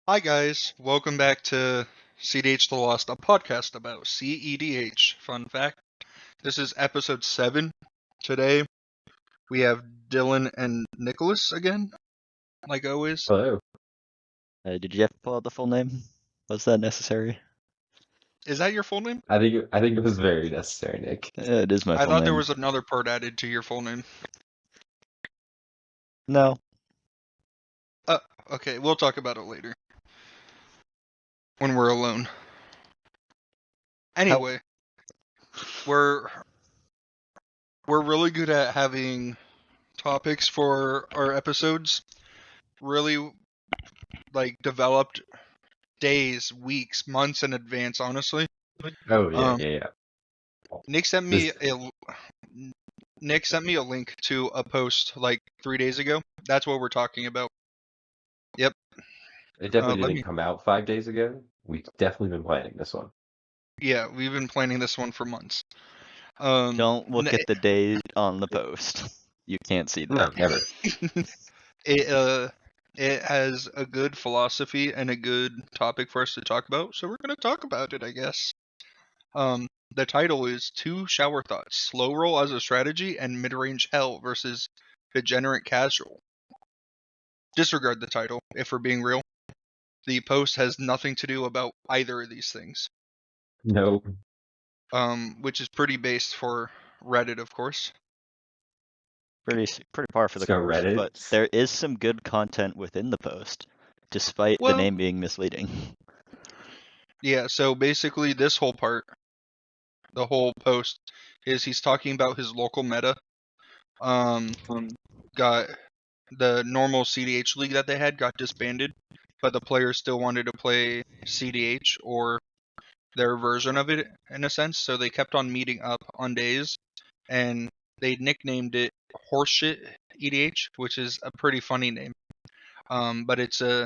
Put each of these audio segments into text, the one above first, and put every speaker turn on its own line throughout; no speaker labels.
Hi guys, welcome back to CedhTheLost, a podcast about CEDH. Fun fact, this is episode 7. Today we have Dylan and Nicholas again, like always.
Hello.
Did you have to pull out the full name? Was that necessary?
Is that your full name?
I think it was very necessary, Nick.
It is my
I
full
thought
name.
there was another part added to your full name.
No.
Okay, we'll talk about it later. When we're alone. Anyway, we're really good at having topics for our episodes. Really, developed days, weeks, months in advance, honestly.
Oh yeah.
Nick sent me a link to a post like 3 days ago. That's what we're talking about. Yep.
It definitely
let
didn't
me-
come out 5 days ago. We've definitely been planning this one.
Yeah, we've been planning this one for months.
Don't look at the date on the post. You can't see
No,
that.
never.
It has a good philosophy and a good topic for us to talk about, so we're gonna talk about it, I guess. The title is Two Shower Thoughts: Slow Roll as a Strategy and Mid-Range Hell versus Degenerate Casual. Disregard the title, if we're being real. The post has nothing to do about either of these things.
No.
Which is pretty based for Reddit, of course.
Pretty par for the
So
course,
Reddit.
but there is some good content within the post, despite the name being misleading.
Yeah, so basically this whole part, the whole post, is he's talking about his local meta. Got the normal CDH league that they had got disbanded, but the players still wanted to play CDH or their version of it in a sense, so they kept on meeting up on days, and they nicknamed it Horseshit EDH, which is a pretty funny name. But it's a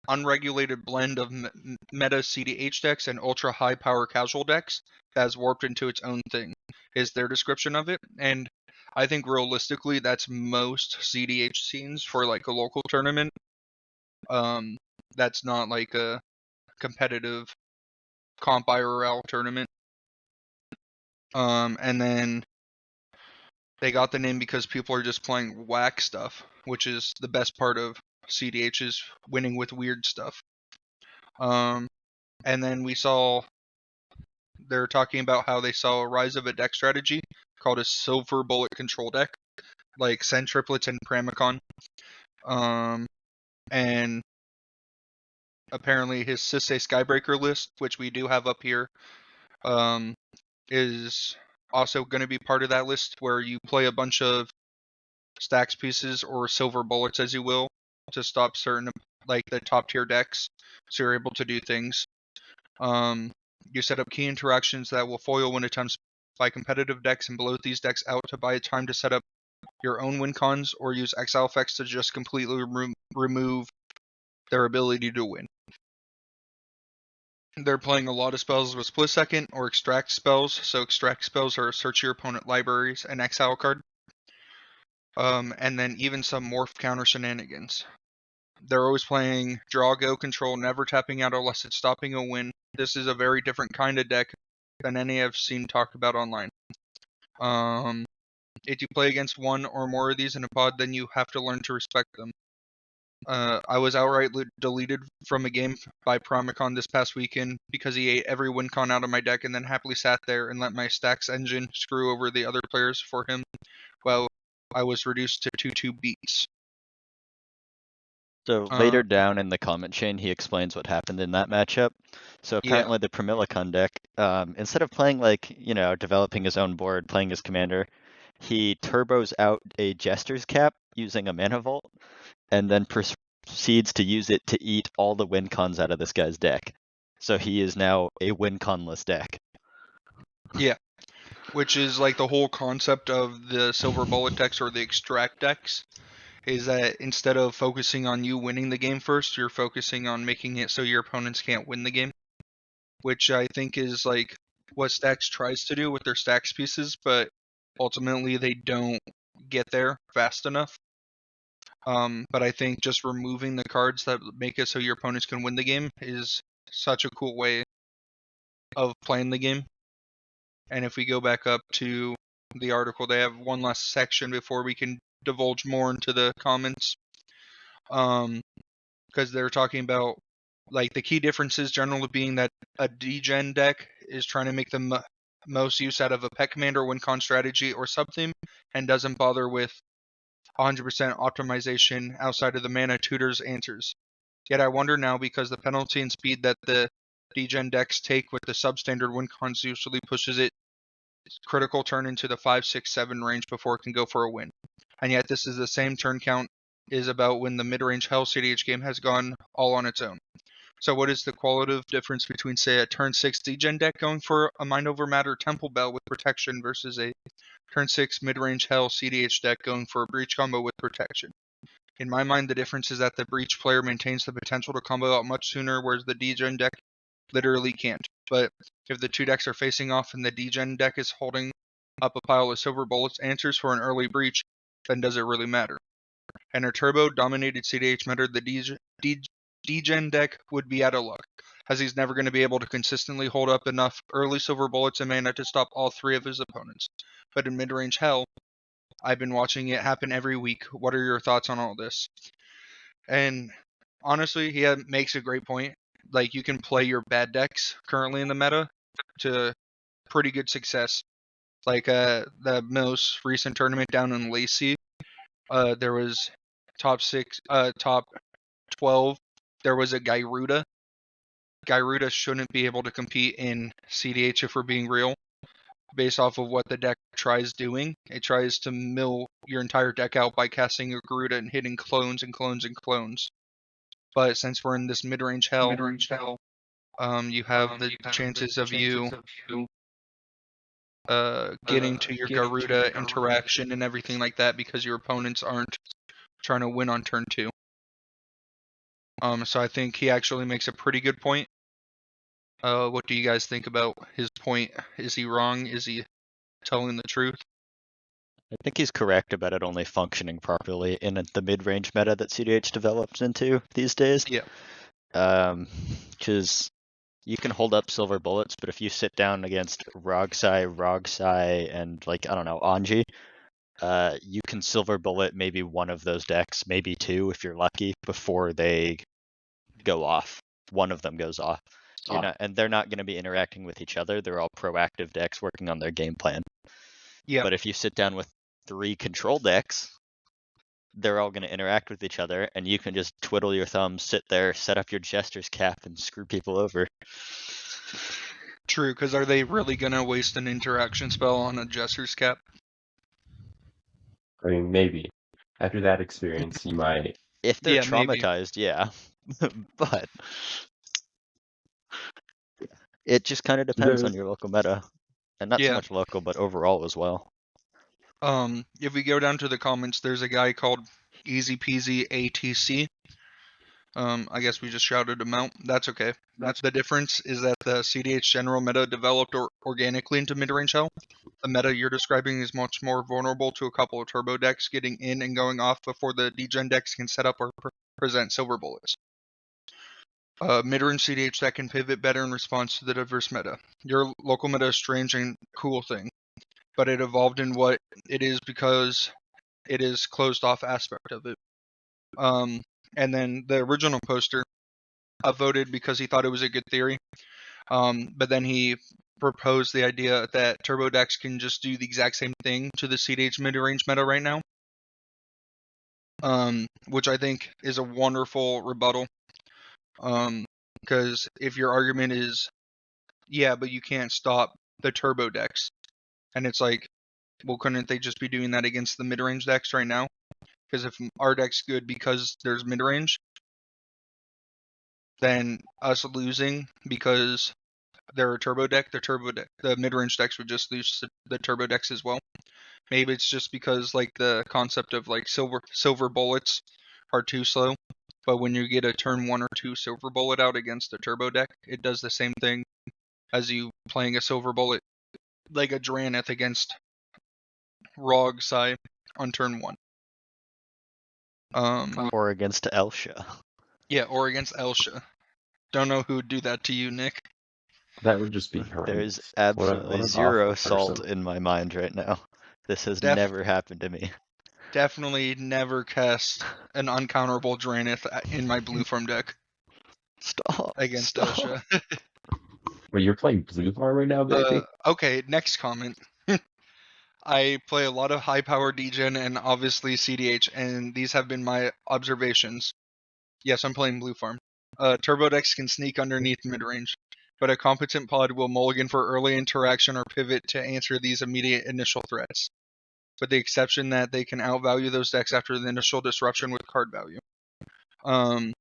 unregulated blend of meta CDH decks and ultra high power casual decks that has warped into its own thing, is their description of it. And I think realistically that's most CDH scenes for like a local tournament. That's not like a competitive comp IRL tournament. And then they got the name because people are just playing whack stuff, which is the best part of CDH, is winning with weird stuff. And then we saw they're talking about how they saw a rise of a deck strategy called a silver bullet control deck, like Centriplets and Pramicon. And apparently his Sisei Skybreaker list, which we do have up here, is also going to be part of that list, where you play a bunch of stacks pieces or silver bullets, as you will, to stop certain, like the top tier decks, so you're able to do things. You set up key interactions that will foil win attempts by competitive decks and bloat these decks out to buy time to set up your own win cons, or use exile effects to just completely remove their ability to win. They're playing a lot of spells with split second or extract spells. So extract spells are search your opponent libraries and exile card. And then even some morph counter shenanigans. They're always playing draw, go, control, never tapping out unless it's stopping a win. This is a very different kind of deck than any I've seen talked about online. If you play against one or more of these in a pod, then you have to learn to respect them. I was outright deleted from a game by Pramicon this past weekend because he ate every win con out of my deck and then happily sat there and let my stacks engine screw over the other players for him while I was reduced to 2-2 beats.
So later down in the comment chain, he explains what happened in that matchup. So apparently the Pramicon deck, instead of playing developing his own board, playing his commander, he turbos out a Jester's Cap using a Mana Vault, and then proceeds to use it to eat all the win cons out of this guy's deck. So he is now a win conless deck.
Yeah, which is like the whole concept of the silver bullet decks or the extract decks, is that instead of focusing on you winning the game first, you're focusing on making it so your opponents can't win the game, which I think is like what Stacks tries to do with their Stacks pieces, but ultimately they don't get there fast enough. But I think just removing the cards that make it so your opponents can win the game is such a cool way of playing the game. And if we go back up to the article, they have one last section before we can divulge more into the comments. Because they're talking about like the key differences generally being that a degen deck is trying to make the most use out of a pet commander win con strategy or something, and doesn't bother with 100% optimization outside of the mana tutors answers. Yet I wonder now, because the penalty and speed that the degen decks take with the substandard win cons usually pushes it critical turn into the 5, 6, 7 range before it can go for a win. And yet this is the same turn count is about when the mid-range Hell CDH game has gone all on its own. So what is the qualitative difference between, say, a turn 6 degen deck going for a Mind Over Matter Temple Bell with protection versus a turn 6 mid-range Hell CDH deck going for a Breach combo with protection? In my mind, the difference is that the Breach player maintains the potential to combo out much sooner, whereas the degen deck literally can't. But if the two decks are facing off and the degen deck is holding up a pile of silver bullets answers for an early breach, then does it really matter? And a turbo-dominated CDH meta, the degen deck would be out of luck, as he's never going to be able to consistently hold up enough early silver bullets and mana to stop all three of his opponents. But in mid-range Hell, I've been watching it happen every week. What are your thoughts on all this? And honestly, he makes a great point. Like, you can play your bad decks currently in the meta to pretty good success. Like the most recent tournament down in Lacey, there was top 12. There was a Gyruda. Gyruda shouldn't be able to compete in CDH if we're being real, based off of what the deck tries doing. It tries to mill your entire deck out by casting a Garuda and hitting clones and clones and clones. But since we're in this mid-range Hell, you have the chances of you getting to your Garuda interaction and everything like that because your opponents aren't trying to win on turn 2. So I think he actually makes a pretty good point. What do you guys think about his point? Is he wrong? Is he telling the truth?
I think he's correct about it only functioning properly in the mid-range meta that CDH develops into these days.
Yeah.
Because you can hold up silver bullets, but if you sit down against Rogsai, and like, I don't know, Anji, you can silver bullet maybe one of those decks, maybe two if you're lucky, before they go off. One of them goes off. And they're not going to be interacting with each other. They're all proactive decks working on their game plan.
Yeah.
But if you sit down with 3 control decks, they're all going to interact with each other, and you can just twiddle your thumbs, sit there, set up your Jester's Cap, and screw people over.
True, because are they really going to waste an interaction spell on a Jester's Cap?
I mean, maybe. After that experience, you might.
If they're
maybe.
traumatized, yeah. But it just kind of depends on your local meta. And not so much local, but overall as well.
If we go down to the comments, there's a guy called Easy Peasy ATC. I guess we just shouted him out. That's okay. The difference is that the CDH general meta developed organically into mid-range Hell. The meta you're describing is much more vulnerable to a couple of turbo decks getting in and going off before the degen decks can set up or present silver bullets. Mid-range CDH that can pivot better in response to the diverse meta. Your local meta is a strange and cool thing, but it evolved in what it is because it is closed off aspect of it. And then the original poster upvoted because he thought it was a good theory. But then he proposed the idea that turbo decks can just do the exact same thing to the CDH mid-range meta right now. Which I think is a wonderful rebuttal. Because if your argument is, yeah, but you can't stop the turbo decks, and it's like, well, couldn't they just be doing that against the mid-range decks right now? Because if our deck's good because there's mid-range, then us losing because they're a turbo deck, the mid-range decks would just lose the turbo decks as well. Maybe it's just because like the concept of like silver bullets are too slow, but when you get a turn 1 or 2 silver bullet out against a turbo deck, it does the same thing as you playing a silver bullet like a Draneth against Rogsai on turn 1.
Or against Elsha.
Yeah, or against Elsha. Don't know who would do that to you, Nick.
That would just be
There's
horrendous.
absolutely
What an
zero
awful
salt
person.
in my mind right now. This has never happened to me.
Definitely never cast an uncounterable Draenith in my blue form deck
Stop.
against
Stop.
Elsha.
Wait, you're playing blue farm right now, baby?
Okay, next comment. I play a lot of high power degen and obviously CDH, and these have been my observations. Yes, I'm playing blue farm. Turbo decks can sneak underneath mid range, but a competent pod will mulligan for early interaction or pivot to answer these immediate initial threats, with the exception that they can outvalue those decks after the initial disruption with card value. And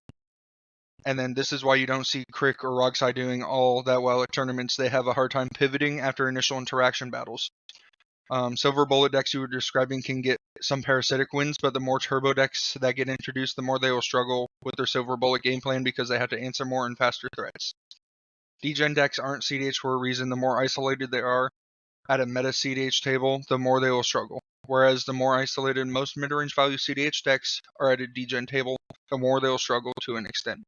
then this is why you don't see Crick or Roxai doing all that well at tournaments. They have a hard time pivoting after initial interaction battles. Silver bullet decks you were describing can get some parasitic wins, but the more turbo decks that get introduced, the more they will struggle with their silver bullet game plan because they have to answer more and faster threats. Degen decks aren't CDH for a reason. The more isolated they are at a meta CDH table, the more they will struggle. Whereas the more isolated most mid-range value CDH decks are at a Degen table, the more they will struggle to an extent.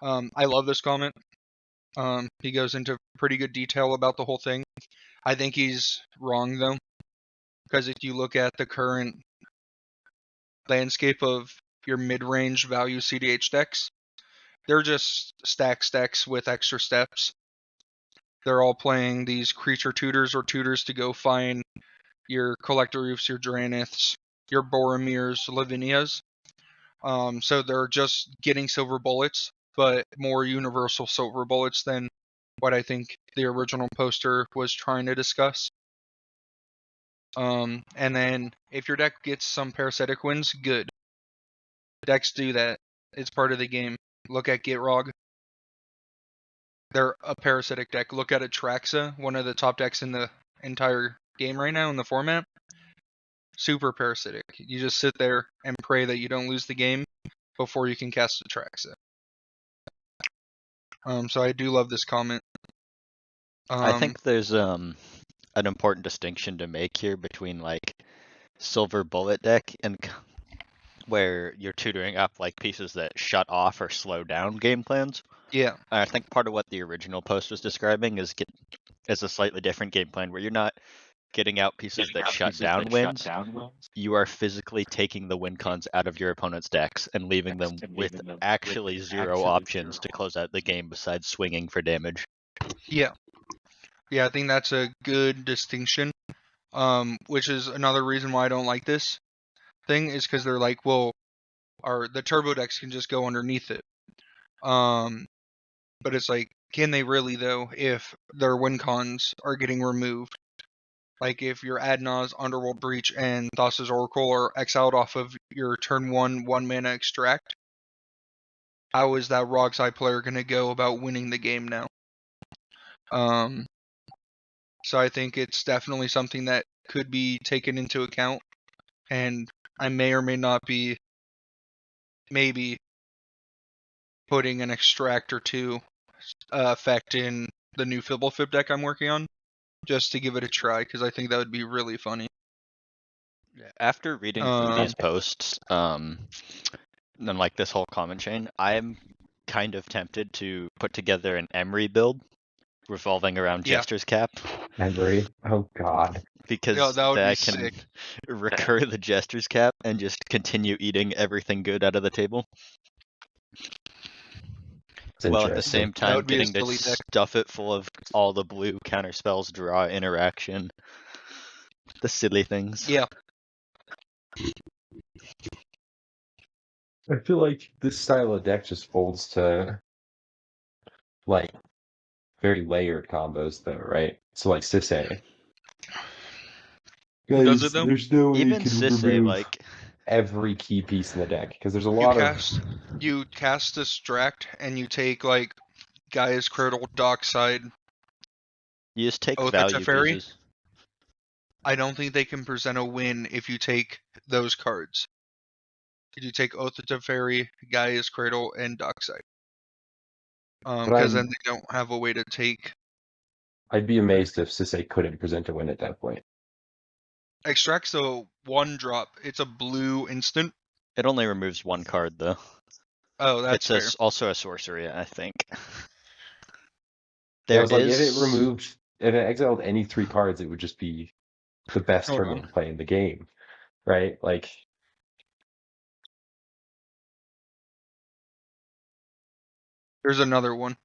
I love this comment. He goes into pretty good detail about the whole thing. I think he's wrong though, because if you look at the current landscape of your mid-range value CDH decks, they're just stack decks with extra steps. They're all playing these creature tutors or tutors to go find your Collector Roofs, your Draeniths, your Boromirs, Lavinias. So they're just getting silver bullets, but more universal silver bullets than what I think the original poster was trying to discuss. And then if your deck gets some parasitic wins, good. Decks do that. It's part of the game. Look at Gitrog. They're a parasitic deck. Look at Atraxa, one of the top decks in the entire game right now in the format. Super parasitic. You just sit there and pray that you don't lose the game before you can cast Atraxa. So I do love this comment.
I think there's an important distinction to make here between like silver bullet deck and where you're tutoring up like pieces that shut off or slow down game plans.
Yeah.
And I think part of what the original post was describing is a slightly different game plan where you're not getting out pieces that shut down wins. You are physically taking the win cons out of your opponent's decks and leaving them with actually zero options to close out the game besides swinging for damage.
Yeah. Yeah, I think that's a good distinction. Which is another reason why I don't like this thing is because they're like, well, the turbo decks can just go underneath it. But it's like, can they really though if their win cons are getting removed? Like if your Adnaz, Underworld Breach, and Thassa's Oracle are exiled off of your turn 1 mana extract, how is that Roxai player going to go about winning the game now? So I think it's definitely something that could be taken into account, and I may or may not be maybe putting an extract or two effect in the new Fibblefib deck I'm working on, just to give it a try, because I think that would be really funny.
After reading through these posts, and like this whole comment chain, I'm kind of tempted to put together an Emery build revolving around Jester's Cap.
Emery? Oh god.
Because
that would
I
be
can
sick.
recur the Jester's Cap and just continue eating everything good out of the table. While at the same time getting to stuff it full of all the blue counter spells, draw, interaction, the silly things.
Yeah.
I feel like this style of deck just folds to like very layered combos though, right? So like Sisay.
Does it though?
There's no way
Even
you can
Sisay,
remove
like
every key piece in the deck because there's a lot of
you cast Distract and you take like Gaia's Cradle, Dockside.
You just take
Oath
value
Teferi.
pieces.
I don't think they can present a win if you take those cards. Did you take Oath of Teferi, Gaia's Cradle, and Dockside? Because then they don't have a way to take.
I'd be amazed if Sisay couldn't present a win at that point.
Extract's a 1-drop. It's a blue instant.
It only removes one card though.
Oh, that's fair.
Also a sorcery, I think.
Yeah,
There
I was like, if
is.
it exiled any 3 cards, it would just be the best
Hold
tournament
on.
to play in the game, right? Like,
There's another one.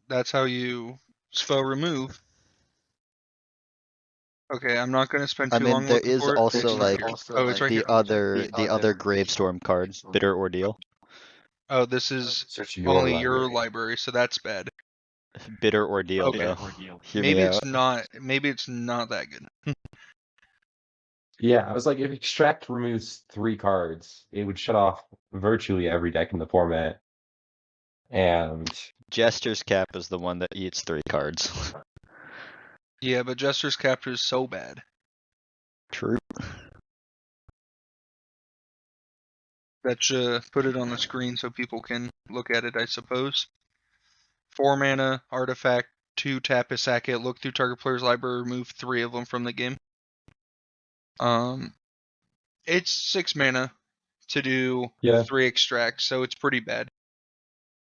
That's how you spell remove. Okay, I'm not gonna spend
I
too
mean,
long
there
looking
is
for it.
also
It's right
like
here. Oh, it's right here.
the other Gravestorm card, Bitter Ordeal.
Oh, this is
search your
only your
library.
library, so that's bad.
Bitter Ordeal
Okay.
though. Hear me
Maybe
out.
maybe it's not that good.
Yeah, I was like, if Extract removes 3 cards, it would shut off virtually every deck in the format. And
Jester's Cap is the one that eats 3 cards.
Yeah, but Jester's Capture is so bad.
True.
That should put it on the screen so people can look at it, I suppose. 4 mana, artifact, 2 tap a sack it, look through target player's library, remove 3 of them from the game. It's 6 mana to do
yeah,
3 extracts, so it's pretty bad.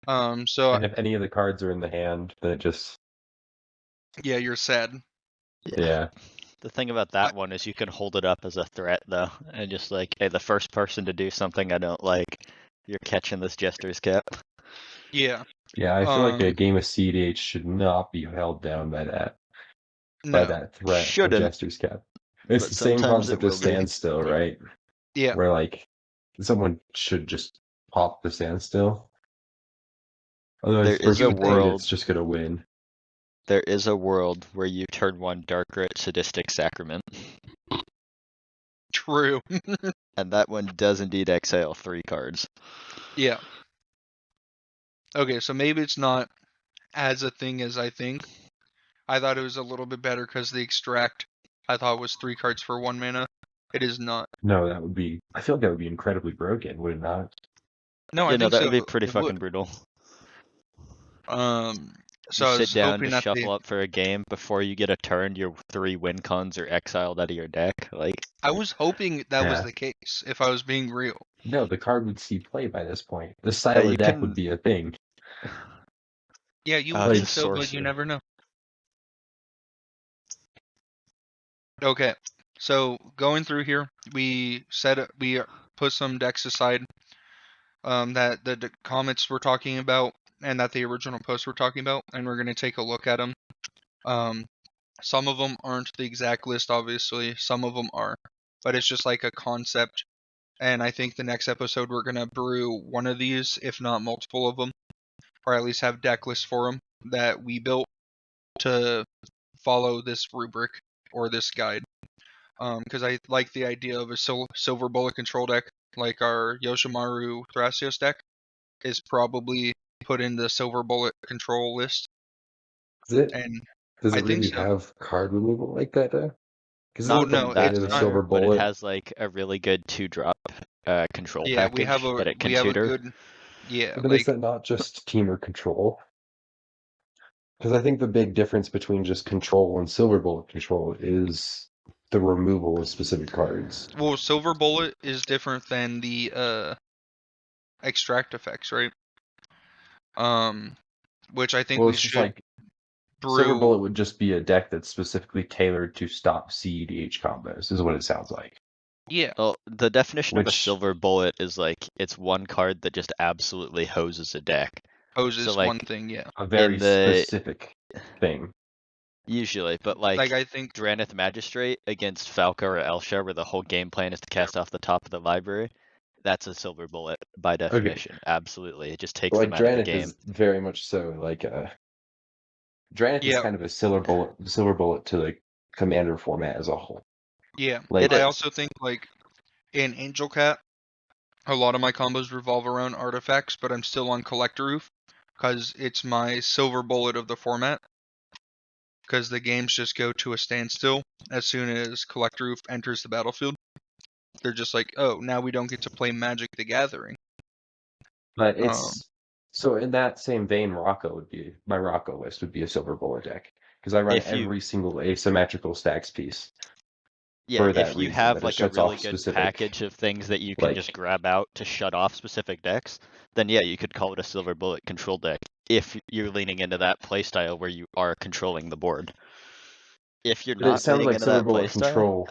So
and if any of the cards are in the hand, then it just
yeah, you're sad.
yeah.
The thing about that one is you can hold it up as a threat though, and just like, hey, the first person to do something I don't like, you're catching this Jester's Cap.
Yeah.
Yeah, I feel like a game of CDH should not be held down by
No.
that threat of
Shouldn't,
Jester's Cap. It's
but
the same
sometimes it
concept as
will be.
standstill, right?
Yeah.
Where like someone should just pop the standstill. Otherwise,
There
the
is a
person who played
world.
it's just gonna win.
There is a world where you turn 1 Darkrit Sadistic Sacrament,
True.
and that one does indeed exile 3 cards.
Yeah. Okay, so maybe it's not as a thing as I think. I thought it was a little bit better because the extract I thought was 3 cards for 1 mana. It is not.
No, that would be. I feel like that would be incredibly broken, would it not?
No, I
Yeah, no,
think
that
so.
would be pretty
It would.
fucking brutal.
So
You
I
sit
was
down
hoping
to
that
shuffle up for a game before you get a turn, your 3 win cons are exiled out of your deck. Like,
I was hoping that was
Yeah.
the case, if I was being real.
No, the card would see play by this point. The
yeah,
style
you
of deck would
can.
be a thing.
Yeah, you would
It's a
think
Like,
so, but you
sorcery.
never know. Okay, so going through here, we put some decks aside that the comments we're talking about and that the original posts we're talking about, and we're going to take a look at them. Some of them aren't the exact list, obviously. Some of them are, but it's just like a concept. And I think the next episode we're going to brew one of these, if not multiple of them, or at least have deck lists for them that we built to follow this rubric or this guide. Because I like the idea of a silver bullet control deck, like our Yoshimaru Thrasios deck, is probably put in the silver bullet control list. And
does
I
it
think
really
so.
have card removal like that though? Because
Not
isn't
no,
the point
that
of the
it's not.
silver
fire, but it
bullet?
has like a really good 2-drop control
Yeah,
package that it
we
can
have a
tutor.
good. Yeah,
But is
like
that not just teamer control? Because I think the big difference between just control and silver bullet control is the removal of specific cards.
well, silver bullet is different than the extract effects, right? Which I think
Well,
we
it's just
should
like silver
brew.
bullet would just be a deck that's specifically tailored to stop CEDH combos, is what it sounds like.
Yeah,
Well, the definition of a
Which
silver bullet is like it's one card that just absolutely hoses a deck. So
poses one
like
thing. Yeah,
a
in
very
the
specific thing.
usually, but
like
like
I think.
Dranith Magistrate against Falco or Elsha, where the whole game plan is to cast off the top of the library, that's a silver bullet by
Okay,
definition. Absolutely, it just takes
but
them
like
out of the
Dranith
game.
is very much so like Dranith is
Yeah,
kind of a silver bullet to the commander format as a whole.
yeah.
It
Like
I
is.
also think like in Angel Cat, a lot of my combos revolve around artifacts, but I'm still on Collector Roof because it's my silver bullet of the format. Because the games just go to a standstill as soon as Collector Roof enters the battlefield. They're just like, oh, now we don't get to play Magic the Gathering.
But
Um,
it's so in that same vein, my Rocco list would be a silver bullet deck because I run
If you
every single asymmetrical stacks piece.
Yeah,
for
if
that
you
reason,
have
that it
like a
shuts
really
off
good
specific,
package of things that you can just
like,
grab out to shut off specific decks, then yeah, you could call it a silver bullet control deck if you're leaning into that playstyle where you are controlling the board. If you're
but it
not
sounds
leaning
like
into
Silver
that
Bullet
playstyle,
Control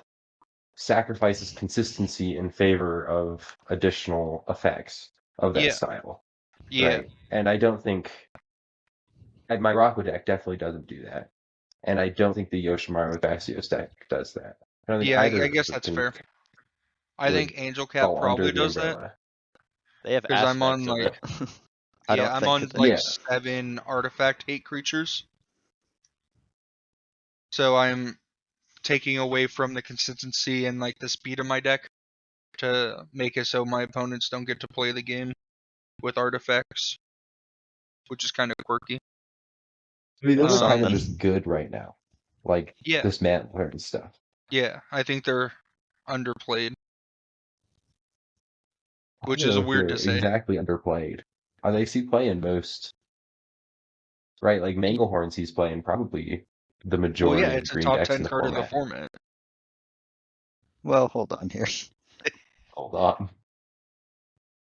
sacrifices consistency in favor of additional effects of that
Yeah,
style,
yeah,
right? And I don't think my Rocco deck definitely doesn't do that, and I don't think the Yoshimaru Vaxios deck does that. I don't think
yeah.
either
I
of
guess
them
that's fair. I
would
think Angel Cat
fall under
probably
the
does that
umbrella.
they have
because I'm on
aspects of
like
it. I
yeah,
don't
I'm
think
on
that
like
Yeah,
7 artifact hate creatures, so I'm taking away from the consistency and like the speed of my deck to make it so my opponents don't get to play the game with artifacts, which is kind of quirky.
I mean those are kind of
something.
just good right now, like
Yeah,
dismantler and stuff.
yeah, I think they're underplayed,
I
which
don't
is
know if
weird
they're
to say.
exactly underplayed. They see play in most, right? Like Manglehorn sees play in probably the
Well, yeah,
majority of
it's a
green
top
decks in
10
the
card of the
format.
format.
Well, hold on here.
Hold on.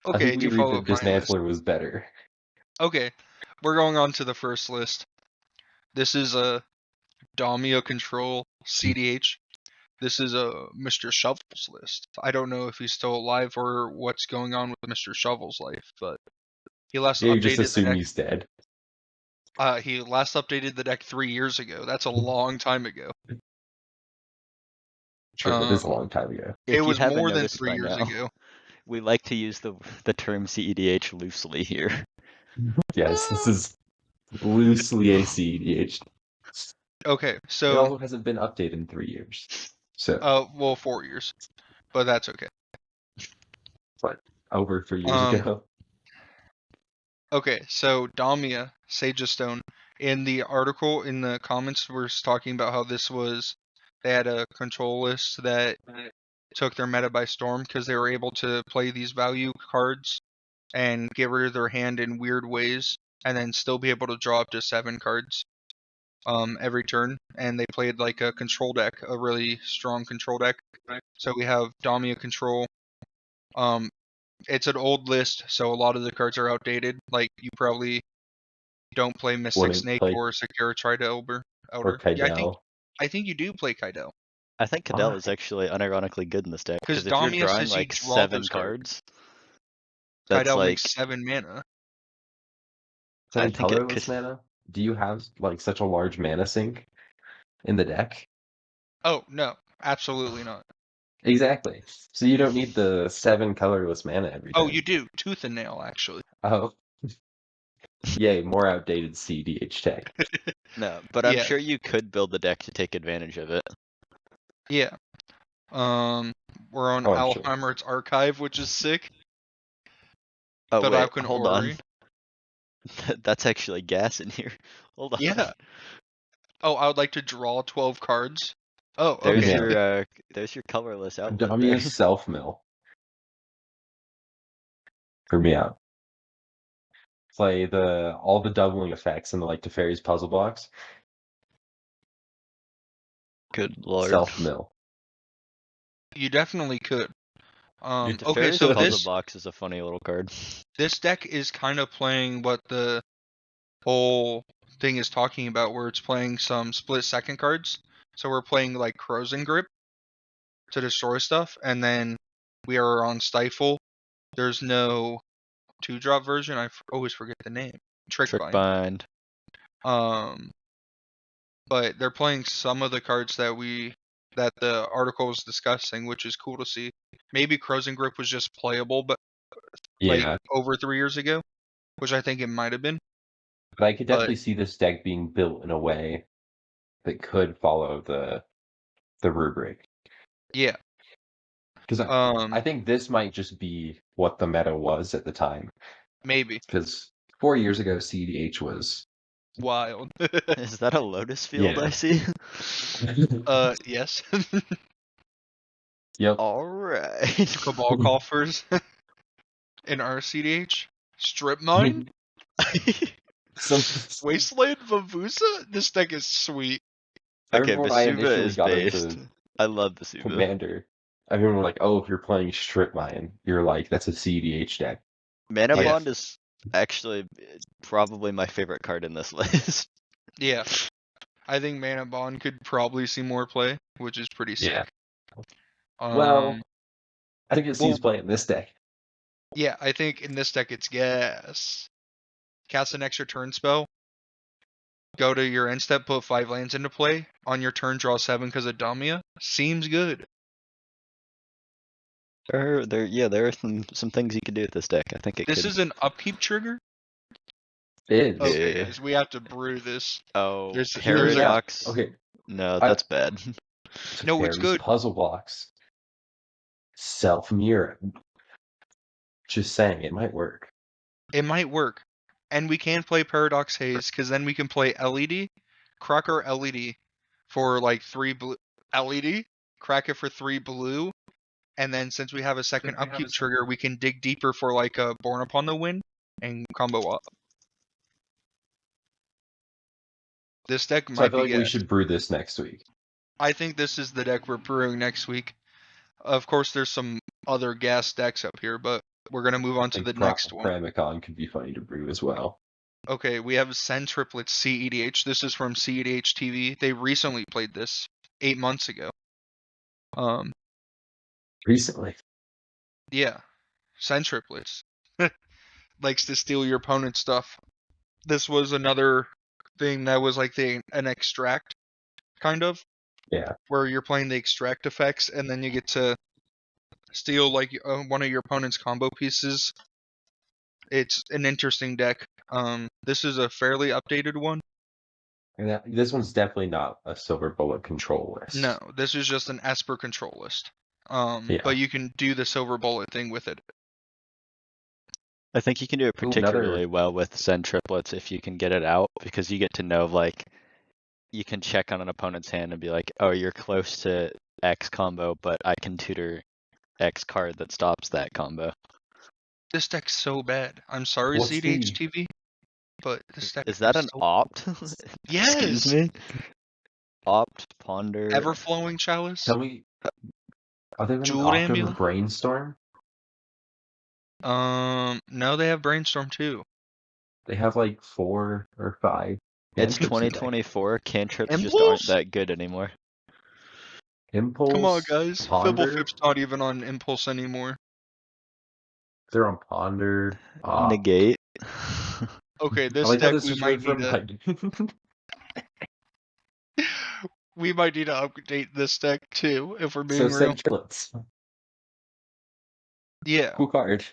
I
Okay,
think we
do you
agreed
follow
that
my list?
Dismantler was better.
Okay, we're going on to the first list. This is a Damia Control CDH. This is a Mr. Shovel's list. I don't know if he's still alive or what's going on with Mr. Shovel's life, but he last
Yeah, you just
updated the
assume
deck.
he's dead.
He last updated the deck 3 years ago. That's a long time ago.
True, it is a
Um,
long time ago.
it
If you
was
haven't
more than
noticed
3
by
years
now,
ago.
we like to use the term CEDH loosely here.
Yes, this is loosely a CEDH.
Okay,
It
so
also hasn't been updated in 3 years. So,
well, 4 years, but that's okay.
but over 3 years
Um,
ago.
okay, so Damia Sagestone in the article in the comments was talking about how they had a control list that took their meta by storm because they were able to play these value cards and get rid of their hand in weird ways and then still be able to draw up to 7 cards every turn. And they played like a control deck, a really strong control deck. So we have Damia Control. It's an old list, so a lot of the cards are outdated. Like you probably don't play Mystic
Wouldn't
Snake
play
or Secure Trident
or
Elder. Yeah,
Kaidel.
I think you do play Kaidel.
I think Cadell is
Alright.
actually unironically good in this deck
Because
because if you're
Damia
drawing
says you
like
draw
7
those cards.
cards, that's
Kaidel
like
makes 7 mana.
7
think it
colorless
could.
mana? Do you have like such a large mana sink in the deck?
Oh, no. Absolutely not.
Exactly. So you don't need the 7 colorless mana every
Oh,
turn.
you do. Tooth and Nail, actually.
Oh. Yay, more outdated CDH tech.
No, but I'm
Yeah,
sure you could build the deck to take advantage of it.
yeah. We're on
Oh, I'm sure.
Alheimer's Archive, which is sick.
Oh
But
wait,
Falcon
hold on.
Ori.
That's actually gas in here. Hold on.
Yeah. Oh, I would like to draw 12 cards. Oh,
There's
okay.
Yeah.
your colorless outlet there.
Damia's self-mill. Hear me out. Play all the doubling effects in the like Teferi's puzzle blocks.
Good lord.
Self-mill.
You definitely could. Okay,
Teferi's
so
puzzle box is a funny little card.
this deck is kind of playing what the whole thing is talking about, where it's playing some split second cards. So we're playing like Crows and Grip to destroy stuff, and then we are on Stifle. There's no 2-drop version. Always forget the name. Trickbind.
Trickbind.
But they're playing some of the cards that the article was discussing, which is cool to see. Maybe Crows and Grip was just playable, but like
Yeah.
over 3 years ago, which I think it might have been.
But I could
But
definitely see this deck being built in a way that could follow the rubric.
yeah,
Because I think this might just be what the meta was at the time.
maybe
Because 4 years ago, CDH was
wild.
Is that a Lotus Field I
yeah.
see?
Yes.
Yep.
Alright.
Cabal Coffers in RCDH. Strip Mine.
Some
Wasteland Vavusa. This deck is sweet.
I
Okay,
remember when I
Basuba
initially
is
got
based.
into
I love the Suba.
commander. Everyone were like, oh, if you're playing Strip Mine, you're like, that's a CDH deck.
Mana
Like,
Bond is actually probably my favorite card in this list.
Yeah. I think Mana Bond could probably see more play, which is pretty sick.
Yeah. Well, I think it's
well-
he's playing this deck.
Yeah, I think in this deck it's gas. Cast an extra turn spell. Go to your end step, put 5 lands into play. On your turn, draw 7 because of Damia. Seems good.
There are some things you can do with this deck. I think it
This
could.
is an upkeep trigger?
It is.
Okay,
Yeah.
guys, we have to brew this.
Oh,
There's a-
Paradox.
Okay.
No,
I-
that's bad.
No, it's
There's
good.
puzzle blocks. Self-mirroring. Just saying, it might work.
It might work. And we can play Paradox Haze, because then we can play LED, crack our LED for like 3 blue. LED, crack it for 3 blue, and then since we have a second upkeep trigger, we can dig deeper for like a Born Upon the Wind and combo up. This deck
So I
might
feel
be
like we
gas.
should brew this next week.
I think this is the deck we're brewing next week. Of course, there's some other gas decks up here, but we're gonna move on to the next one.
Pramicon could be funny to brew as well.
Okay, we have Send Triplets CEDH. This is from CEDH TV. They recently played this 8 months ago.
Recently.
Yeah, Send Triplets. Likes to steal your opponent's stuff. This was another thing that was like an extract, kind of.
Yeah.
Where you're playing the extract effects, and then you get to steal like one of your opponent's combo pieces. It's an interesting deck. This is a fairly updated one.
And this one's definitely not a Silver Bullet control list.
No, this is just an Esper control list.
Yeah.
But you can do the Silver Bullet thing with it.
I think you can do it particularly well with Send Triplets if you can get it out, because you get to know, like, you can check on an opponent's hand and be like, oh, you're close to X combo, but I can tutor X card that stops that combo.
This deck's so bad. I'm sorry,
What's
CDH
the-
TV, but this deck
Is that an
so...
opt?
Yes!
Excuse me? Opt, ponder.
Everflowing Chalice?
Tell me, are they running
Jeweled
October
Amulet?
Brainstorm?
No, they have Brainstorm too.
They have like 4 or 5.
It's
cantrips in there.
2024. Cantrips just
Impulse?
aren't that good anymore.
Impulse.
Come on, guys.
Ponder.
Fibblefip's not even on Impulse anymore.
They're on Ponder.
Negate.
Okay,
I
this
like how
deck
this
we
is
might
right
need
from
to we might need to update this deck too, if we're being
So
real.
send triplets.
Yeah,
Cool card.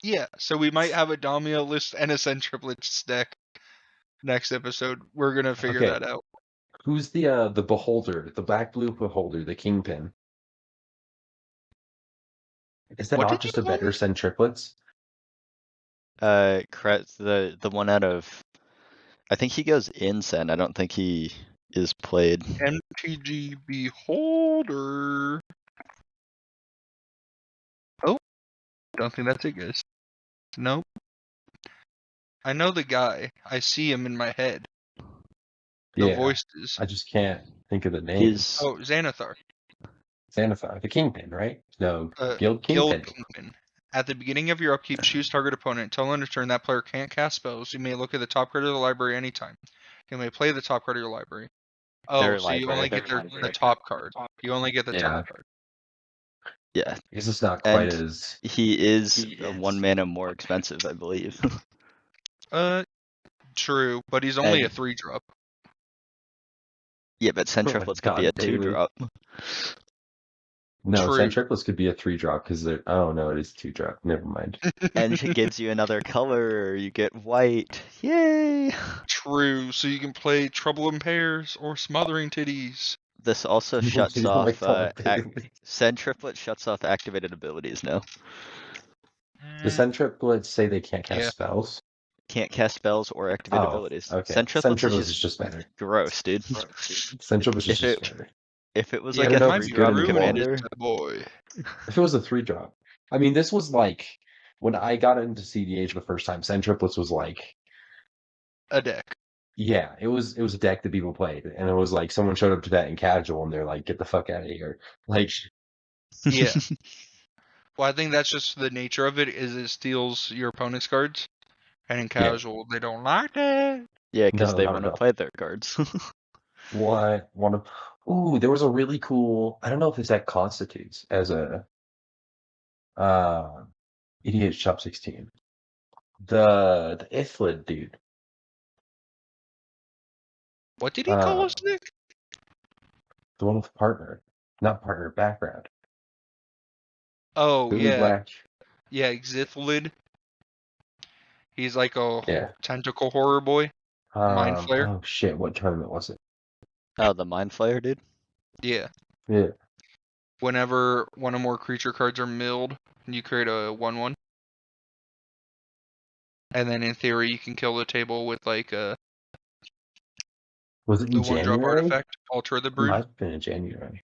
yeah. So we might have a Damia list and a Send Triplets deck next episode. We're gonna figure
Okay.
that out.
Who's the Beholder, the black blue Beholder, the Kingpin? Is that
What
not
did you
just a
call
better
me?
send triplets?
The one out of, I think he goes in Send. I don't think he is played.
MTG Beholder. Oh, don't think that's it, guys. Nope. I know the guy. I see him in my head. The
Yeah.
voices.
I just can't think of the name.
He's
Oh, Xanathar.
Xanathar, the Kingpin, right? No,
Guild
Guild Kingpin.
Kingpin. At the beginning of your upkeep, choose target opponent. Until end of turn, that player can't cast spells. You may look at the top card of the library anytime. You may play the top card of your library. Oh,
Their
so you only
library.
get the top card. You only get the
Yeah.
top card.
yeah.
I guess it's not quite
And
as.
he is 1 mana more expensive, I believe.
True, but he's only a
And-
3-drop.
Yeah, but Send
Oh my
Triplets could be a
God, David.
2-drop.
No,
True.
send triplets could be a 3-drop because they're. Oh no, it is 2-drop. Never mind.
And it gives you another color. You get white. Yay!
True, so you can play Trouble in Pairs or Smothering Titties.
This also
You
shuts
don't
off.
like Trouble in
Send Triplet shuts off activated abilities now.
The send triplets say they can't cast
Yeah.
spells.
Can't cast spells or activate abilities.
Okay.
Send Triplets
is just better.
gross, dude.
Send triplets is
If
just
it-
better.
If it was
Yeah,
like
I
a
don't know
might
if it's
be
good
3-drop
anymore.
commander,
boy.
If it was a 3-drop, I mean, this was like when I got into CDH the first time. Send triplets was like
A deck.
Yeah, it was a deck that people played, and it was like someone showed up to that in casual, and they're like, "Get the fuck out of here!" Like,
Yeah. Well, I think that's just the nature of it. Is it steals your opponent's cards, and in
yeah,
casual they don't like that.
Yeah, because
no,
they
not
want
at
to
all.
play their cards.
What one of? Ooh, there was a really cool. I don't know if this deck constitutes as a uh idiot shop 16. The Ithlid dude.
What did he call
Uh,
us, Nick?
the one with partner, not partner, background.
Oh
Blue
yeah,
black.
yeah, Xithlid. He's like a
Yeah.
tentacle horror boy, mind flayer.
Oh shit, what tournament was it?
Oh, the Mind Flayer, dude?
Yeah.
Yeah.
Whenever one or more creature cards are milled, you create a 1/1, and then in theory you can kill the table with like
Was it
the
in
1-drop
January? It
artifact, Alter the
might
Brood.
have been in January.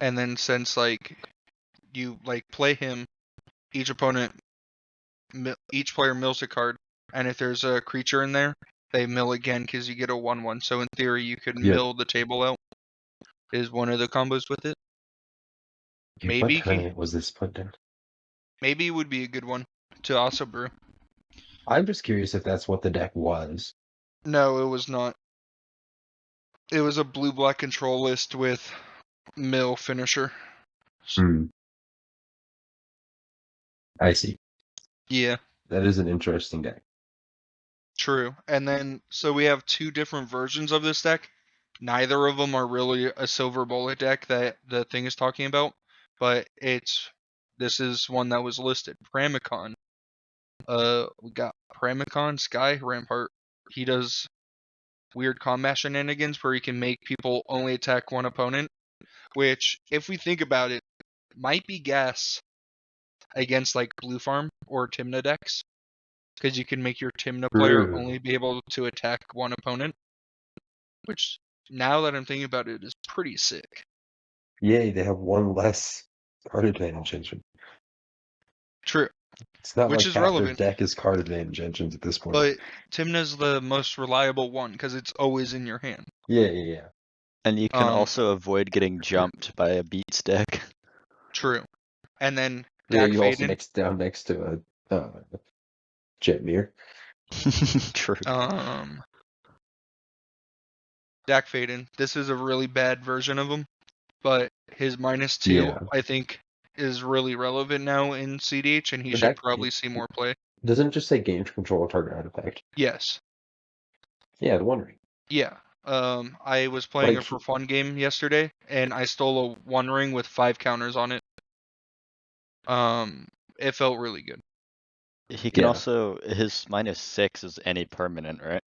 And then since like you like play him, each opponent, each player mills a card, and if there's a creature in there, they mill again because you get a 1/1. So in theory you could
Yep.
mill the table out. Is one of the combos with it.
Yeah, what
Maybe
tournament was this put in?
maybe it would be a good one to also brew.
I'm just curious if that's what the deck was.
No, it was not. It was a blue-black control list with mill finisher.
Hmm. I see.
Yeah,
That is an interesting deck.
true. And then, so we have two different versions of this deck. Neither of them are really a silver bullet deck that the thing is talking about, but this is one that was listed. Pramicon. We got Pramicon, Sky Rampart. He does weird combat shenanigans where he can make people only attack one opponent, which, if we think about it, might be gas against like Blue Farm or Tymna decks, because you can make your Tymna player
True.
only be able to attack one opponent, which, now that I'm thinking about it, is pretty sick.
Yay, they have one less card advantage engine.
True,
It's not
which
like
is
half their
relevant,
deck is card advantage engines at this point.
but Tymna's the most reliable one because it's always in your hand.
Yeah.
And you can also avoid getting jumped by a Beats deck.
True. And then
Yeah,
Dak
you also
Faden.
down next to a Jetmir.
True.
Dak Faden. This is a really bad version of him, but his -2,
Yeah.
I think, is really relevant now in CDH, and he
But
should
that
probably see more play.
doesn't it just say game to control a target artifact.
Yes.
Yeah, the Wondering.
Yeah. I was playing a
Like,
for fun game yesterday, and I stole a One Ring with 5 counters on it. It felt really good.
He can
yeah.
also, his -6 is any permanent, right?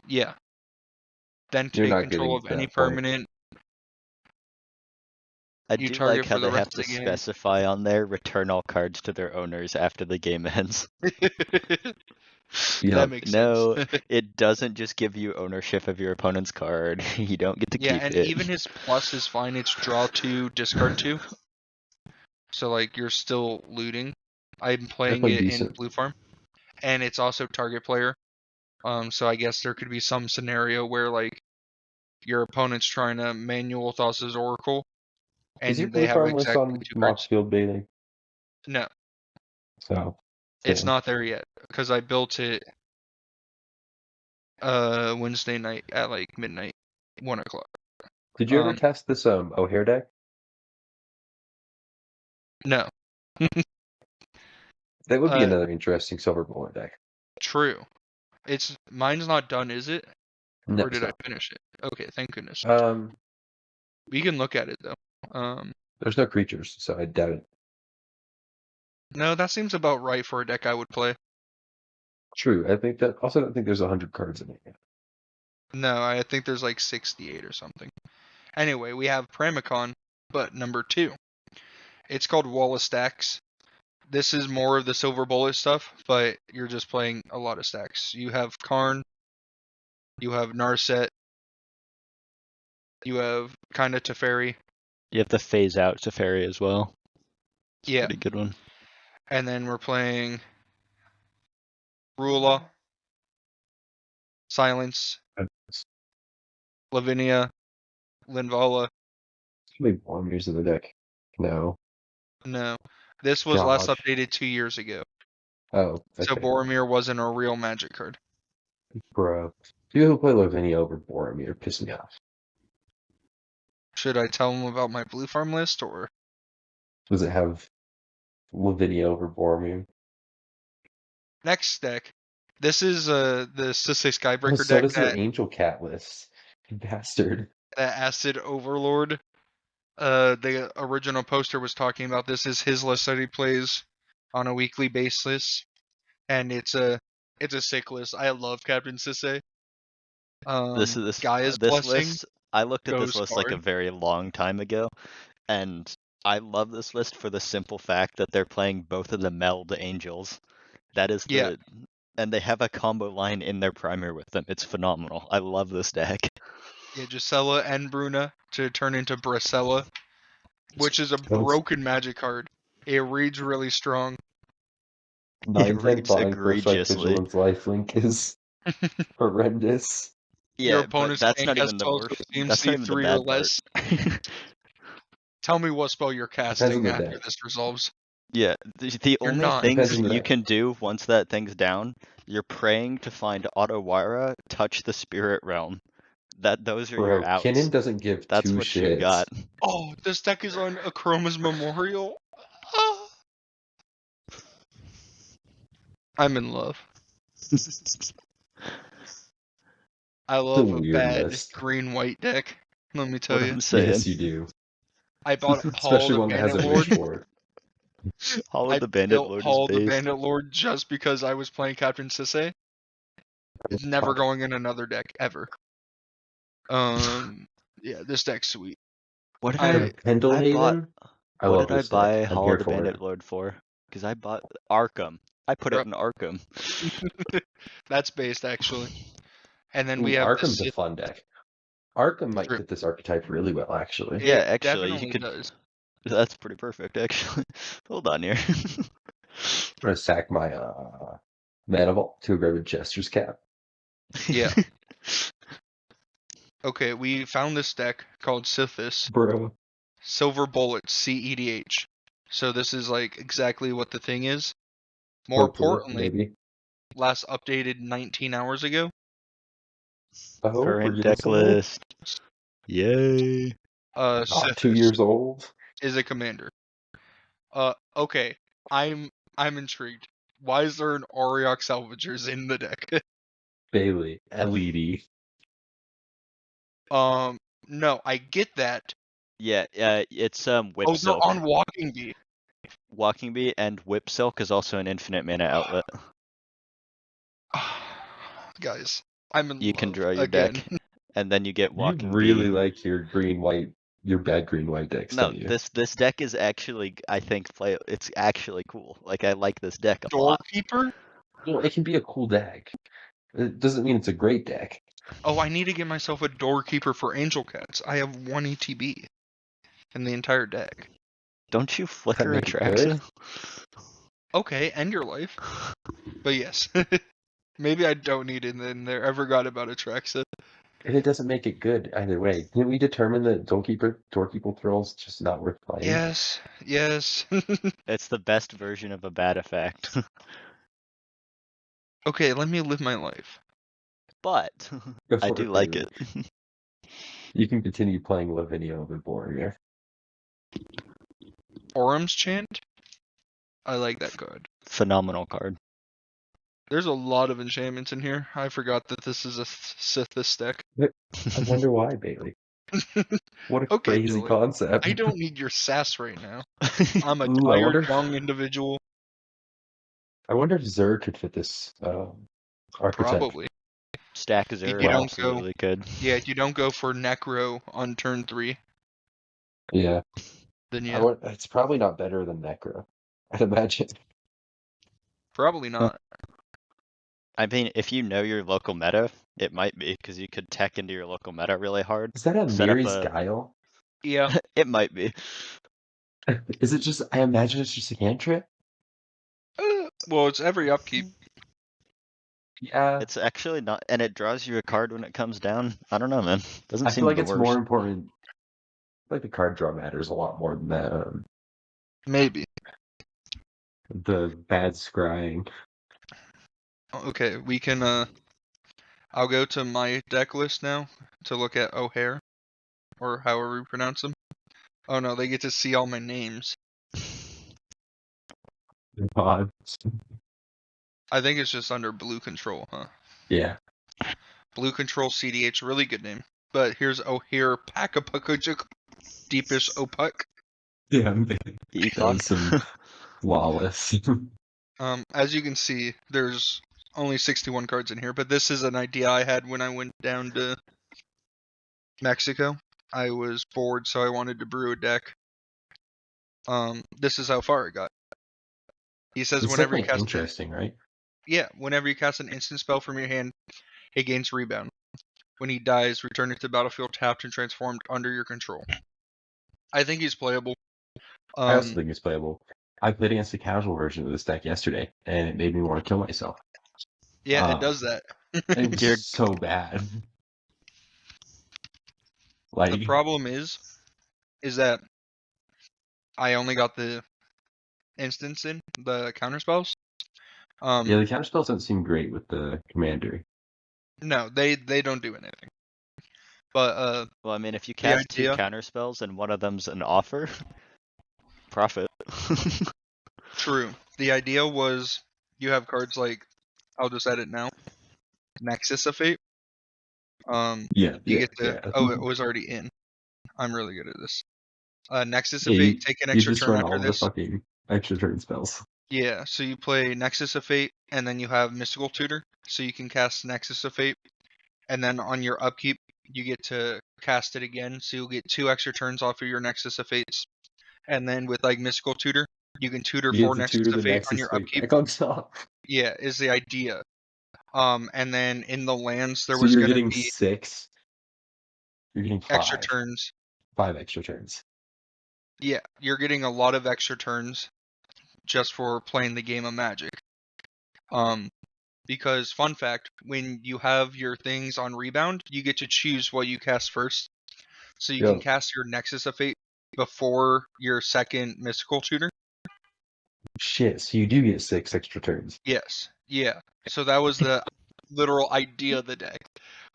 Yeah. Then
You're
take
not
control
getting
of
to
any
that point.
permanent
I
you
do like
target
how
for the
they have
rest
to
of the game.
specify on there, return all cards to their owners after the game ends.
Yeah.
That makes
No,
sense.
it doesn't just give you ownership of your opponent's card. You don't get to
Yeah,
keep
and
it.
even his plus is fine. It's draw 2, discard 2. So like you're still looting. I'm playing
Definitely
it in
decent.
Blue Farm, and it's also target player. So I guess there could be some scenario where like your opponent's trying to manual Thassa's Oracle,
Is your
and they
blue
have
farm list
exactly
on
2 cards.
Moxfield baiting?
No,
So
it's
damn.
not there yet because I built it Wednesday night at like midnight, 1 o'clock.
Did you ever test this O'Hare deck?
No.
That would be another interesting silver bullet deck.
True. Mine's not done, is it?
No,
Or did I
so.
finish it? Okay, thank goodness. We can look at it though.
There's no creatures, so I doubt it.
No, that seems about right for a deck I would play.
True. I think that also don't think there's 100 cards in it yet.
No, I think there's like 68 or something. Anyway, we have Pramicon, but number 2. It's called Wall of Stacks. This is more of the silver bullet stuff, but you're just playing a lot of stacks. You have Karn, you have Narset, you have kinda Teferi.
You have to phase out Teferi as well. It's a
Yeah.
pretty good one.
And then we're playing Rula, Silence, Lavinia, Linvala.
How many Boromirs in the deck? No.
No. This was last
Gosh.
updated 2 years ago.
Oh,
So
okay.
Boromir wasn't a real Magic card.
Bro. People who play Lavinia over Boromir piss me off.
Should I tell them about my blue farm list or?
Does it have Lavinia over Boromir?
Next deck. This is the Sisay Skybreaker
So
deck
does your Angel Cat list. You bastard.
that Acid Overlord. The original poster was talking about this is his list that he plays on a weekly basis, and it's a sick list. I love Captain Sisay. Gaia's
this
Blessing
list. I looked at this
goes
list like a
hard.
very long time ago, and I love this list for the simple fact that they're playing both of the meld angels. That is
Yeah.
and they have a combo line in their primer with them. It's phenomenal. I love this deck.
Yeah, Gisela and Bruna to turn into Bracella, which is a broken Magic card. It reads really strong.
9/10
reads
buying First Strike
egregiously.
Vigilance Lifelink is horrendous.
Your
Yeah, but
opponent's
that's
game
not
has
even the
spells
worst.
with
That's not
CMC
even the
3 or
bad part.
less. Tell me what spell you're
Depends on
casting
the
after
deck.
this resolves.
Yeah, the
You're
only
not.
things
Depends on the
you
deck.
can do once that thing's down, you're praying to find Otawara, touch the spirit realm. Those are your
Bro,
outs.
Kinnan doesn't give
That's
two
what you
shits.
got.
Oh, this deck is on Akroma's Memorial. Ah. I'm in love. I love a
weird
bad
list.
green-white deck. Let me tell
What
you.
I'm saying.
Yes, you do.
I bought Hall
Especially
the
one that has
Bandit
a
Lord.
wish board.
Hall
I
of the Bandit
built
Lord is
Hall the
based.
Bandit Lord just because I was playing Captain Sisay. It's never going in another deck ever. Yeah, this deck's sweet.
What did
I
Pendle
I bought?
Haven. I
What
love
did I
this deck.
buy
I'm
Hall
here
of the
for
Bandit
it.
Lord for? Because I bought Arkham. I put it in Arkham.
That's based actually. And then
Ooh,
we have
Arkham's
the
a fun deck. Arkham might
True.
fit this archetype really well, actually.
Yeah,
It
actually, you
definitely
could.
does.
That's pretty perfect, actually. Hold on here.
I'm gonna sack my Mana Vault to grab a Jester's Cap.
Yeah. Okay, we found this deck called Sithis.
Bro.
Silver Bullets, CEDH. So this is like exactly what the thing is. More importantly,
maybe.
last updated 19 hours ago.
Oh, we're
Current
getting
deck
somewhere.
list. Yay.
Oh,
Sithis
2 years old.
is a commander. Okay, I'm intrigued. Why is there an Auriok Salvagers in the deck?
Bailey. LED.
No, I get that.
Yeah, it's Whip
Oh, they're
Silk.
on Walking Bee.
Walking Bee and Whip Silk is also an infinite mana outlet.
Guys, I'm in
You
love
can draw your
again.
deck, and then you get
You
Walking
really
Bee.
like your your bad green-white decks,
No,
don't you?
this deck is actually, I think, it's actually cool. Like, I like this deck a lot.
Doorkeeper?
No, it can be a cool deck. It doesn't mean it's a great deck.
Oh, I need to get myself a Doorkeeper for Angel Cats. I have 1 ETB in the entire deck.
Don't you flicker
make it good?
Atraxa?
Okay, end your life. But yes. Maybe I don't need it in there. I forgot about Atraxa.
And it doesn't make it good either way. Didn't we determine that Doorkeeper Thrall's just not worth playing?
Yes, yes.
It's the best version of a bad effect.
Okay, let me live my life.
But
Go
I
for
do
it,
like
Bailey.
it.
You can continue playing Lavinia over Boromir.
Orum's Chant? I like that card.
Phenomenal card.
There's a lot of enchantments in here. I forgot that this is a Sithis deck.
I wonder why, Bailey. What a
Okay,
crazy
Billy.
concept.
I don't need your sass right now. I'm a
Ooh, I
tired
wonder,
young individual.
I wonder if Zer could fit this archetype.
Probably.
Stack
If
Zero
you don't
absolutely could.
Yeah, if you don't go for Necro on turn 3,
Yeah.
then yeah.
It's probably not better than Necro, I'd imagine.
Probably not.
I mean, if you know your local meta, it might be, because you could tech into your local meta really hard.
Is that a
Set up
Miri's
a-
Guile?
Yeah.
It might be.
Is it just, I imagine it's just a cantrip?
Well, it's every upkeep.
Yeah,
It's actually not, and it draws you a card when it comes down. I don't know, man. Doesn't
I
seem
feel like
the
it's more
worst.
important. Like the card draw matters a lot more than
Maybe.
the bad scrying.
Okay, we can. I'll go to my deck list now to look at O'Hare, or however you pronounce them. Oh no, they get to see all my names.
God.
I think it's just under Blue Control, huh?
Yeah.
Blue Control CDH, really good name. But here's O'Hare Pakapukajuk Deepish Opuck.
Damn, that
Econ.
was some flawless.
As you can see, there's only 61 cards in here, but this is an idea I had when I went down to Mexico. I was bored, so I wanted to brew a deck. This is how far it got. He says
It's
whenever you
definitely
cast
interesting, right?
whenever you cast an instant spell from your hand, it gains rebound. When he dies, return it to the battlefield tapped and transformed under your control. I think he's playable.
I also think it's playable. I played against a casual version of this deck yesterday, and it made me want to kill myself.
Yeah, it does that.
It was
You're-
so bad.
The
Like,
problem is that I only got the instance in the counter spells.
yeah, the counter spells don't seem great with the commander.
No, they don't do anything. But
well, I mean, if you
the
cast two
idea,
counter spells and one of them's an offer, profit.
true. The idea was you have cards like, I'll just edit now, Nexus of Fate.
Yeah,
You
yeah,
get to.
yeah.
Oh, it was already in. I'm really good at this. Nexus of
Yeah,
Fate, take an
you
extra
just
turn
run
after
all the
this.
fucking extra turn spells.
Yeah, so you play Nexus of Fate, and then you have Mystical Tutor, so you can cast Nexus of Fate, and then on your upkeep, you get to cast it again, so you'll get 2 extra turns off of your Nexus of Fates. And then with like Mystical Tutor, you can tutor
You get
4
to
Nexus
tutor
of
the
Fate on
Nexus
your
Fate
upkeep.
back on top.
Yeah, is the idea. And then in the lands, there
So
was
you're
gonna
getting
be
6. You're getting
extra
5.
turns.
5 extra turns.
Yeah, you're getting a lot of extra turns just for playing the game of Magic. Because fun fact, when you have your things on rebound, you get to choose what you cast first. So you can
Yo,
cast your Nexus of Fate before your second Mystical Tutor.
shit, so you do get 6 extra turns.
Yes. Yeah. So that was the literal idea of the deck,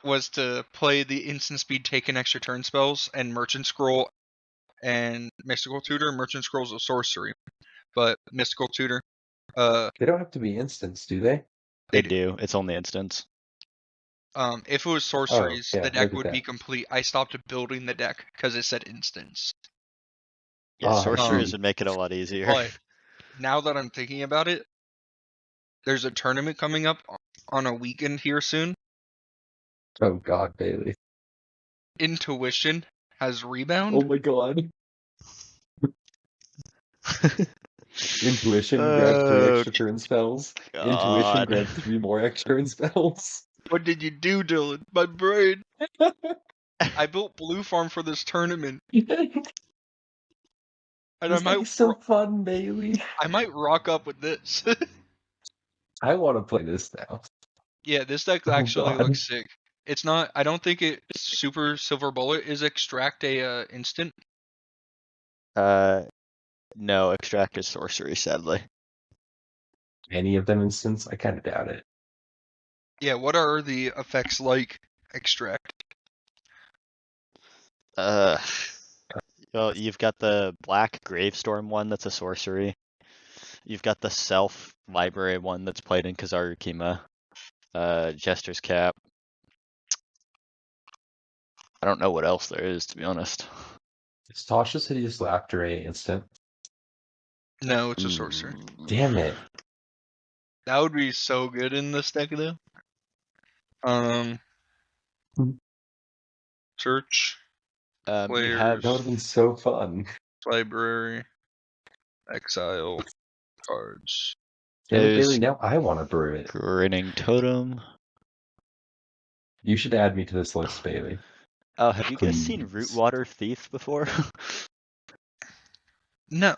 was to play the instant speed take an extra turn spells and Merchant Scroll and Mystical Tutor. Merchant Scroll's a sorcery, but Mystical Tutor,
They don't have to be instants, do they?
They
they do.
do. It's only instants.
If it was
Oh,
sorceries,
yeah,
the
look
deck
at
would be
that.
complete. I stopped building the deck because it said instance.
Yeah,
Oh, I
sorceries
see.
would make it a lot easier.
But now that I'm thinking about it, there's a tournament coming up on a weekend here soon.
Oh god, Bailey.
Intuition has
Oh
rebound.
my god. Intuition, grab 3
Oh
extra turn spells. Intuition,
God.
grab 3 more extra turn spells.
What did you do, Dylan? My brain. I built Blue Farm for this tournament, and
This deck is so fun, Bailey.
I might rock up with this.
I want to play this now.
Yeah, this deck
Oh
actually
god.
looks sick. It's not. I don't think it's super silver bullet. Is extract a instant?
No, extract is sorcery, sadly.
Any of them instance? I kind of doubt it.
Yeah. What are the effects like extract?
Well, you've got the black Gravestorm one that's a sorcery. You've got the self library one that's played in Kazarukima. Jester's Cap. I don't know what else there is, to be honest.
Is Tasha's Hideous Laughter a instant?
No, it's a sorcerer.
Damn it.
That would be so good in this deck, though. Search
You have
players,
That would have been so fun.
library, exile, cards.
Damn it,
There's
Bailey, now I want to brew it.
Grinning Totem.
You should add me to this list, Bailey.
Oh, have you guys seen
Please.
Rootwater Thief before?
No.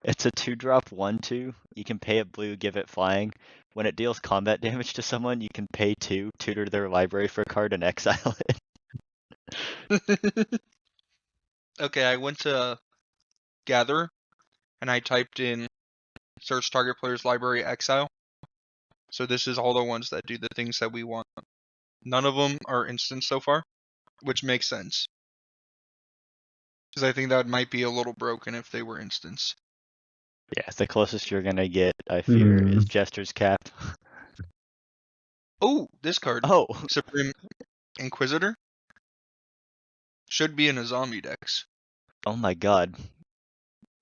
It's a 2-drop 1/2. You can pay it blue, give it flying. When it deals combat damage to someone, you can pay 2, tutor their library for a card, and exile it.
Okay, I went to Gather, and I typed in search target player's library exile. So this is all the ones that do the things that we want. None of them are instant so far, which makes sense. Because I think that might be a little broken if they were instants.
Yeah, the closest you're gonna get, I fear, is Jester's Cap.
Oh, this card.
Oh,
Supreme Inquisitor. Should be in a zombie dex.
oh my god.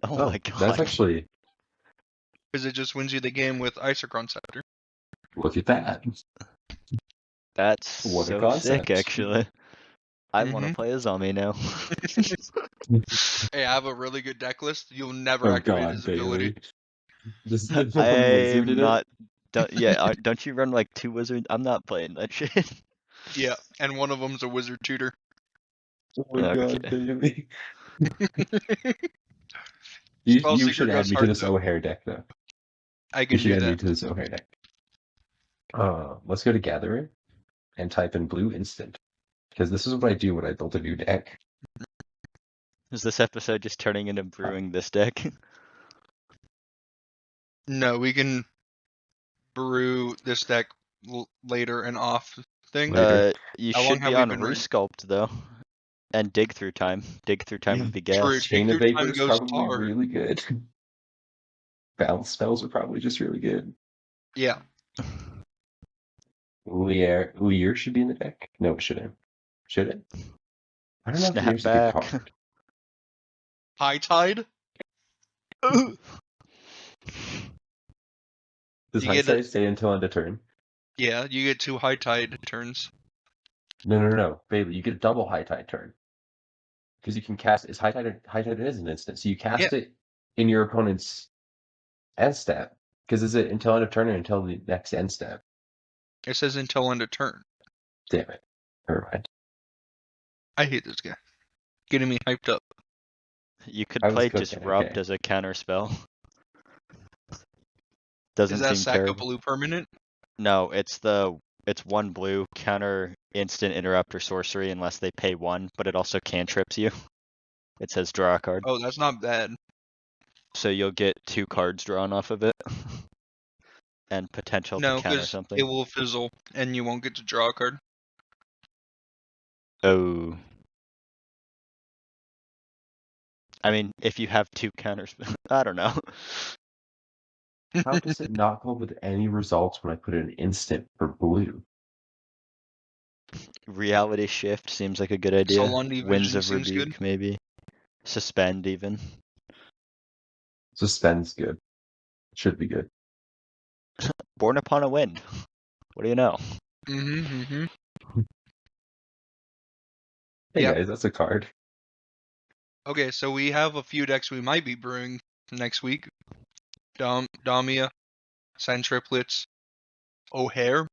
Oh my god.
That's actually,
Because it just wins you the game with Isochron Scepter.
look at that.
That's
What a
so
concept.
sick, actually. I want to
Mhm.
play a zombie now.
Hey, I have a really good deck list. You'll never
Oh
activate
god,
his ability.
Bailey. This is the one wizard in
I'm not.
it?
Don't you run like 2 wizards? I'm not playing that shit.
Yeah, and one of them's a wizard tutor.
Oh my god,
Okay.
Bailey.
Spell
You
Seeker
should add
goes
me to
hard,
this
though.
O'Hare deck, though.
I
You
can
should
do
add me
that.
to this O'Hare deck. Let's go to Gathering and type in blue instant. Because this is what I do when I build a new deck.
Is this episode just turning into brewing this deck?
No, we can brew this deck later and off thing.
Later.
You
How
should
long have
be
we
on
been running?
Resculpt though, and Dig Through Time. Dig Through Time would be
True,
gas.
Chain
Dig
of
Through
Vapor
Time
is
goes
probably
hard.
really good. Balance spells are probably just really good.
Yeah.
Lear should be in the deck. No, it shouldn't. Should it? I don't know if Lear's a good
Snapback.
card.
High Tide?
Does
You get
Hindsight stay until end of turn?
Yeah, you get 2 High Tide turns.
No. Bailey, you get a double High Tide turn. Because you can cast it's High Tide is an instant. So you cast it in your opponent's end step. Because is it until end of turn or until the next end step?
It says until end of turn.
Damn it. Never mind.
I hate this guy. Getting me hyped up.
You could
I was
play
cooking,
Disrupt
okay.
as a counter spell.
Is
Doesn't
that
seem
sack of
terrible.
blue permanent?
No, it's 1 blue, counter instant interrupt or sorcery unless they pay 1, but it also cantrips you. It says draw a card.
Oh, that's not bad.
So you'll get 2 cards drawn off of it. And potential
No,
to counter
because
something.
it will fizzle and you won't get to draw a card.
Oh. I mean, if you have 2 counters, I don't know.
How does it not go with any results when I put an instant for blue?
Reality Shift seems like a good idea.
Solandy
Winds
Vision
of
seems
Rebuke,
good.
maybe. Suspend, even.
Suspend's good. Should be good.
Born Upon a Wind. What do you know?
Mm-hmm.
Hey
Yep.
guys, that's a card.
Okay, so we have a few decks we might be brewing next week. Damia, Sand Triplets, O'Hare.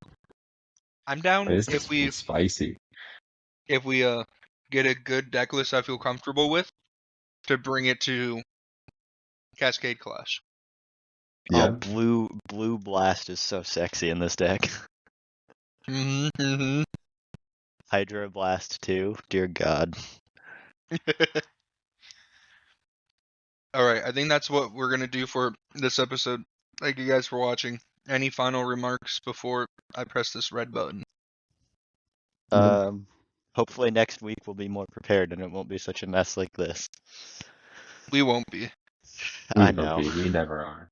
I'm down
This
if
is spicy.
we get a good deck list I feel comfortable with to bring it to Cascade Clash.
Yeah.
Oh, Blue Blast is so sexy in this deck.
Mm-hmm.
Hydro Blast too. Dear God.
Alright, I think that's what we're gonna do for this episode. Thank you guys for watching. Any final remarks before I press this red button?
Hopefully next week we'll be more prepared and it won't be such a mess like this.
We won't be.
I know.
We never are.